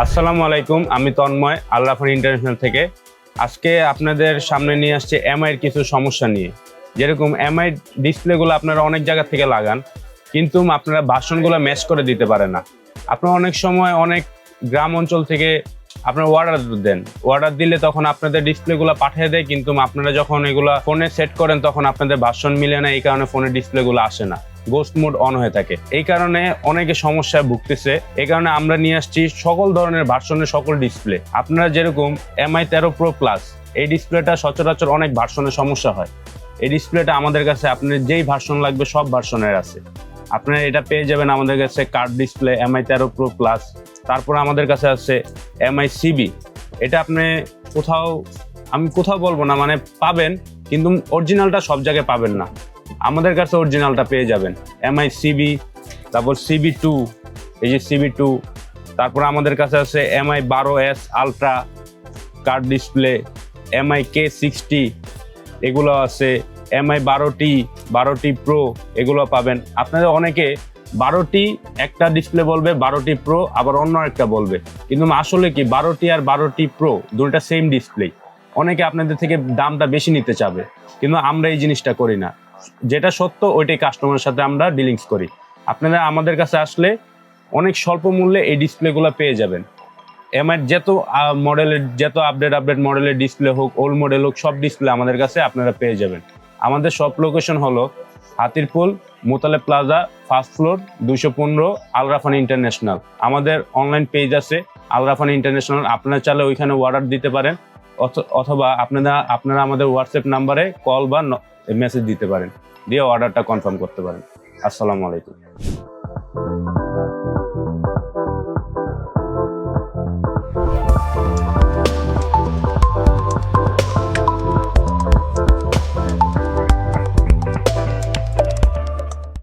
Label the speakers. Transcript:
Speaker 1: আসসালামু আলাইকুম, আমি তন্ময় আল-রাফান ইন্টারন্যাশনাল থেকে। আজকে আপনাদের সামনে নিয়ে আসছে এমআই এর কিছু সমস্যা নিয়ে। যেরকম এমআই ডিসপ্লেগুলো আপনারা অনেক জায়গা থেকে লাগান, কিন্তু আপনারা ভার্সনগুলো ম্যাচ করে দিতে পারে না। আপনারা অনেক সময় অনেক গ্রাম অঞ্চল থেকে আপনারা অর্ডার দিলে তখন আপনাদের ডিসপ্লেগুলো পাঠিয়ে দেয়, কিন্তু আপনারা যখন এগুলো ফোনে সেট করেন তখন আপনাদের ভার্সন মিলে না, এই কারণে ফোনের ডিসপ্লেগুলো আসে না, গোস্ট মোড অন হয়ে থাকে। এই কারণে অনেকে সমস্যায় ভুগতেছে। এই কারণে আমরা নিয়ে আসছি সকল ধরনের ভার্সনের সকল ডিসপ্লে। আপনারা যেরকম MI 13 Pro Plus, এই ডিসপ্লেটা সচরাচর অনেক ভার্সনের সমস্যা হয়। এই ডিসপ্লেটা আমাদের কাছে আপনার যেই ভার্সন লাগবে সব ভার্সনের আছে। আপনারা এটা পেয়ে যাবেন আমাদের কাছে curve display MI 13 Pro Plus। তারপর আমাদের কাছে আছে MI CB। এটা আপনি আমি কোথাও বলবো না, মানে পাবেন, কিন্তু অরিজিনালটা সব জায়গায় পাবেন না। আমাদের কাছে অরিজিনালটা পেয়ে যাবেন MI CB, তারপর CB2, এই যে CB2। তারপর আমাদের কাছে আছে MI 12S ultra curve display, MI K60, এগুলো আছে। MI 12T Pro, এগুলো পাবেন। আপনাদের অনেকে 12T একটা ডিসপ্লে বলবে, 12T Pro আবার অন্য একটা বলবে, কিন্তু আসলে কি 12T আর 12T Pro দুটোটা সেম ডিসপ্লে। অনেকে আপনাদের থেকে দামটা বেশি নিতে চাবে, কিন্তু আমরা এই জিনিসটা করি না। যেটা সত্য ওইটাই কাস্টমারের সাথে আমরা ডিলিংস করি। আপনারা আমাদের কাছে আসলে অনেক স্বল্প মূল্যে এই ডিসপ্লেগুলো পেয়ে যাবেন। এমআই যত মডেলের, যত আপডেট মডেলের ডিসপ্লে হোক, ওল্ড মডেল হোক, সব ডিসপ্লে আমাদের কাছে আপনারা পেয়ে যাবেন। আমাদের শপ লোকেশন হলো Hatirpool Motaleb plaza, first floor, 215, Al-Rafan international. আমাদের অনলাইন পেজ আছে আল-রাফান ইন্টারন্যাশনাল। আপনারা চাইলে ওইখানে অর্ডার দিতে পারেন, অথবা আপনারা আমাদের হোয়াটসঅ্যাপ নাম্বারে কল বা মেসেজ দিতে পারেন, দিয়ে অর্ডারটা কনফার্ম করতে পারেন। আসসালামু আলাইকুম।